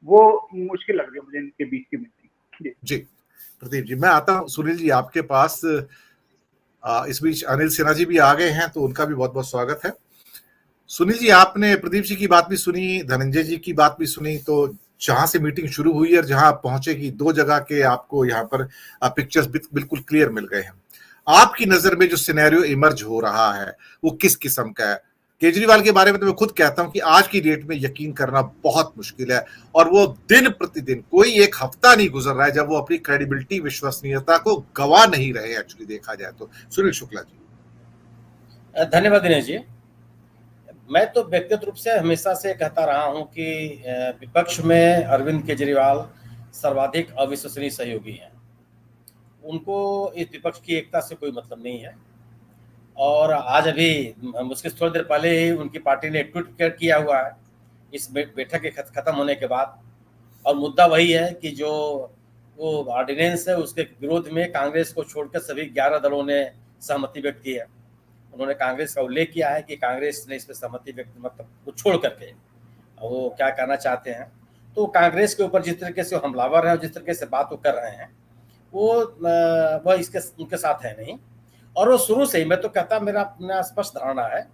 वो मुश्किल लग रही है मुझे इनके बीच की मीटिंग। जी प्रदीप जी, मैं आता हूँ सुनील जी आपके पास। इस बीच अनिल सिन्हा जी भी आ गए हैं, तो उनका भी बहुत बहुत स्वागत है। सुनील जी, आपने प्रदीप जी की बात भी सुनी, धनंजय जी की बात भी सुनी, तो जहां से मीटिंग शुरू हुई और जहां आप पहुंचे की दो जगह के आपको यहाँ पर पिक्चर्स बिल्कुल क्लियर मिल गए हैं। आपकी नजर में जो सिनेरियो इमर्ज हो रहा है वो किस किस्म का है? केजरीवाल के बारे में तो मैं खुद कहता हूं कि आज की डेट में यकीन करना बहुत मुश्किल है, और वो दिन प्रतिदिन, कोई एक हफ्ता नहीं गुजर रहा है जब वो अपनी क्रेडिबिलिटी, विश्वसनीयता को गवा नहीं रहे एक्चुअली देखा जाए तो। सुनील शुक्ला जी। धन्यवाद दिनेश जी। मैं तो व्यक्तिगत रूप से हमेशा से कहता रहा हूं कि विपक्ष में अरविंद केजरीवाल सर्वाधिक अविश्वसनीय सहयोगी हैं। उनको इस विपक्ष की एकता से कोई मतलब नहीं है। और आज अभी मुझसे थोड़ी देर पहले ही उनकी पार्टी ने ट्वीट किया हुआ है इस बैठक के खत्म होने के बाद, और मुद्दा वही है कि जो वो ऑर्डिनेंस है उसके विरोध में कांग्रेस को छोड़कर सभी 11 दलों ने सहमति व्यक्त की है। उन्होंने कांग्रेस का उल्लेख किया है कि कांग्रेस ने इस पर सहमति व्यक्त मतलब को छोड़ करके वो क्या करना चाहते हैं। तो कांग्रेस के ऊपर जिस तरीके से हमलावर है और जिस तरीके से बात वो कर रहे हैं वो इसके उनके साथ है नहीं। और वो शुरू से ही, मैं तो कहता, मेरा अपना स्पष्ट धारणा है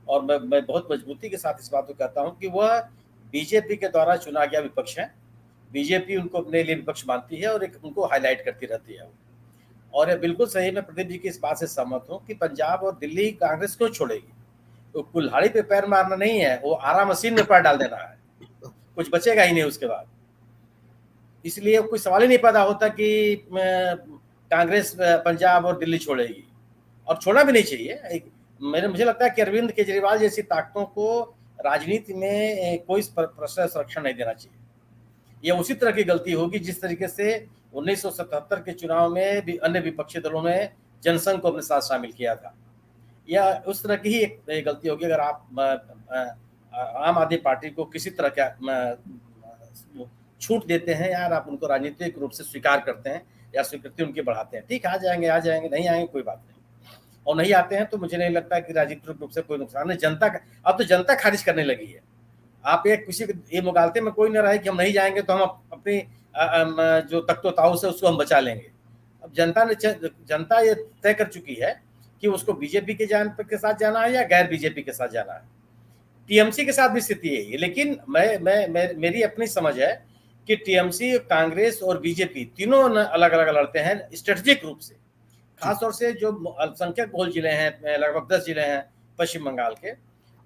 और मैं बहुत मजबूती के साथ इस बात को कहता हूं कि वह बीजेपी के द्वारा चुना गया विपक्ष है। बीजेपी उनको अपने लिए विपक्ष मानती है और एक उनको हाईलाइट करती रहती है। और ये बिल्कुल सही, मैं प्रदीप जी की इस बात से सहमत हूँ कि पंजाब और दिल्ली कांग्रेस क्यों छोड़ेगी? तो कुल्हाड़ी पे पैर मारना नहीं है, वो आरा मशीन में पैर डाल देना है, कुछ बचेगा ही नहीं उसके बाद। इसलिए कोई सवाल ही नहीं पैदा होता कि कांग्रेस पंजाब और दिल्ली छोड़ेगी, और छोड़ना भी नहीं चाहिए। मुझे लगता है कि अरविंद केजरीवाल जैसी ताकतों को राजनीति में कोई प्रश्न संरक्षण नहीं देना चाहिए। यह उसी तरह की गलती होगी जिस तरीके से 1977 के चुनाव में भी अन्य विपक्षी दलों ने जनसंघ को अपने साथ शामिल किया था। यह उस तरह की ही एक गलती होगी अगर आप आम आदमी पार्टी को किसी तरह का छूट देते हैं, यार आप उनको राजनीतिक रूप से स्वीकार करते हैं या स्वीकृति उनकी बढ़ाते हैं। ठीक, आ जाएंगे, नहीं आएंगे कोई बात नहीं, और नहीं आते हैं तो मुझे नहीं लगता कि राजनीतिक रूप से कोई नुकसान है। जनता का अब तो जनता खारिज करने लगी है। आप एक किसी ये मुगालते में कोई न रहे कि हम नहीं जाएंगे तो हम अपनी जो तख्तो ताउस है उसको हम बचा लेंगे। अब जनता ये तय कर चुकी है कि उसको बीजेपी के साथ जाना है या गैर बीजेपी के साथ जाना है। टीएमसी के साथ भी स्थिति है, लेकिन मेरी अपनी समझ है कि टीएमसी, कांग्रेस और बीजेपी तीनों अलग अलग लड़ते हैं स्ट्रेटेजिक रूप से। खासतौर से जो अल्पसंख्यक बहुल जिले हैं, लगभग 10 जिले हैं पश्चिम बंगाल के,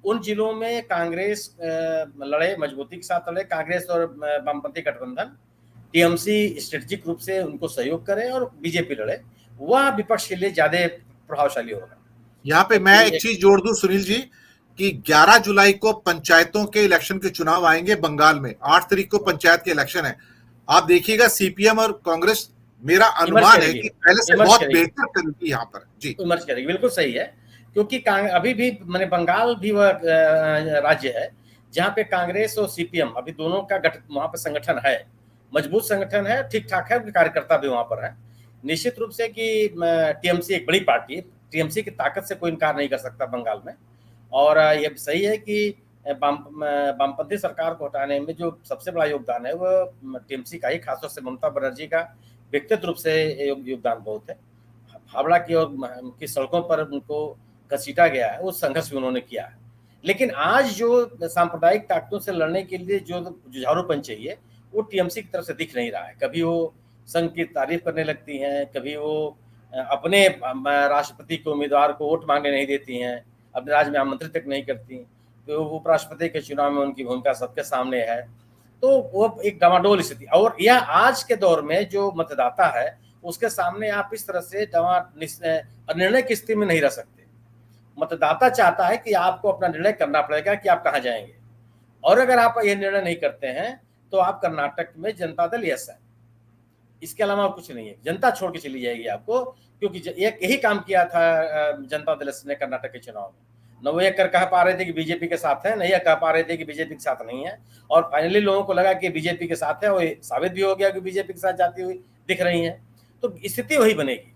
उन जिलों में कांग्रेस लड़े, मजबूती के साथ लड़े कांग्रेस और वामपंथी गठबंधन। टीएमसी स्ट्रेटेजिक रूप से उनको सहयोग करे और बीजेपी लड़े, वह विपक्ष के लिए ज्यादा प्रभावशाली होगा। यहाँ पे मैं एक चीज जोड़ दूं सुनील जी कि 11 जुलाई को पंचायतों के इलेक्शन के चुनाव आएंगे बंगाल में। 8 तारीख को पंचायत के इलेक्शन है। आप देखिएगा सीपीएम और कांग्रेस, मेरा अनुमान है कि पहले से बहुत बेहतर करेगी यहाँ पर। जी, इमर्ज करेगी, बिल्कुल सही है। क्योंकि अभी भी मैंने बंगाल भी वह राज्य है जहाँ पे कांग्रेस और सीपीएम अभी दोनों का वहाँ पे संगठन है, मजबूत संगठन है, ठीक ठाक है, कार्यकर्ता भी वहाँ पर है। निश्चित रूप से कि टीएमसी एक बड़ी पार्टी है, टीएमसी की ताकत से कोई इनकार नहीं कर सकता बंगाल में। और यह सही है कि वामपंथी सरकार को हटाने में जो सबसे बड़ा योगदान है वो टीएमसी का ही, खासतौर से ममता बनर्जी का व्यक्तिगत रूप से योगदान बहुत है। हावड़ा की और की सड़कों पर उनको घसीटा गया है, वो संघर्ष भी उन्होंने किया है। लेकिन आज जो सांप्रदायिक ताकतों से लड़ने के लिए जो जुझारूपन चाहिए वो टीएमसी की तरफ से दिख नहीं रहा है। कभी वो संघ की तारीफ करने लगती हैं, कभी वो अपने राष्ट्रपति के उम्मीदवार को वोट मांगने नहीं देती हैं, अपने राज्य में आमंत्रित तक नहीं करती। तो उपराष्ट्रपति के चुनाव में उनकी भूमिका सबके सामने है। तो वो एक डामाडोल स्थिति, और यह आज के दौर में जो मतदाता है उसके सामने आप इस तरह से निर्णय की स्थिति में नहीं रह सकते। मतदाता चाहता है कि आपको अपना निर्णय करना पड़ेगा कि आप कहाँ जाएंगे, और अगर आप ये निर्णय नहीं करते हैं तो आप कर्नाटक में जनता दल यस है, इसके अलावा कुछ नहीं है। जनता छोड़ के चली जाएगी आपको, क्योंकि एक यही काम किया था जनता दल ने कर्नाटक के चुनाव में। न वो ये कह पा रहे थे कि बीजेपी के साथ है, नहीं कह पा रहे थे कि बीजेपी के साथ नहीं है, और फाइनली लोगों को लगा कि बीजेपी के साथ है, और साबित भी हो गया कि बीजेपी के साथ जाती हुई दिख रही है। तो स्थिति वही बनेगी।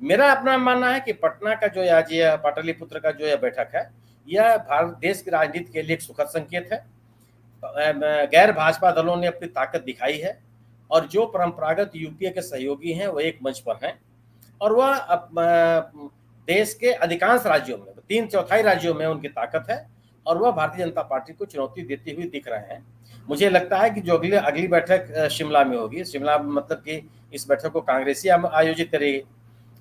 मेरा अपना मानना है कि पटना का जो आज यह पाटलिपुत्र का जो यह बैठक है, यह भारत देश की राजनीति के लिए एक सुखद संकेत है। गैर भाजपा दलों ने अपनी ताकत दिखाई है और जो परंपरागत यूपीए के सहयोगी हैं वो एक मंच पर हैं और वह देश के अधिकांश राज्यों में 3/4 राज्यों में उनकी ताकत है और वह भारतीय जनता पार्टी को चुनौती देती हुई दिख रहे हैं। मुझे लगता है कि जो अगली बैठक शिमला में होगी, शिमला मतलब कि इस बैठक को कांग्रेस ही आयोजित करेगी,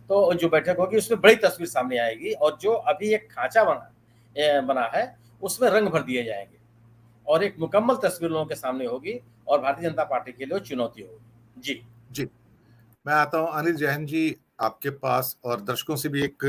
तो जो बैठक होगी उसमें बड़ी तस्वीर सामने आएगी और जो अभी एक खांचा बना है उसमें रंग भर दिए जाएंगे और एक मुकम्मल तस्वीर लोगों के सामने होगी और भारतीय जनता पार्टी के लिए चुनौती होगी। जी मैं आता हूं अनिल जैन जी आपके पास और दर्शकों से भी एक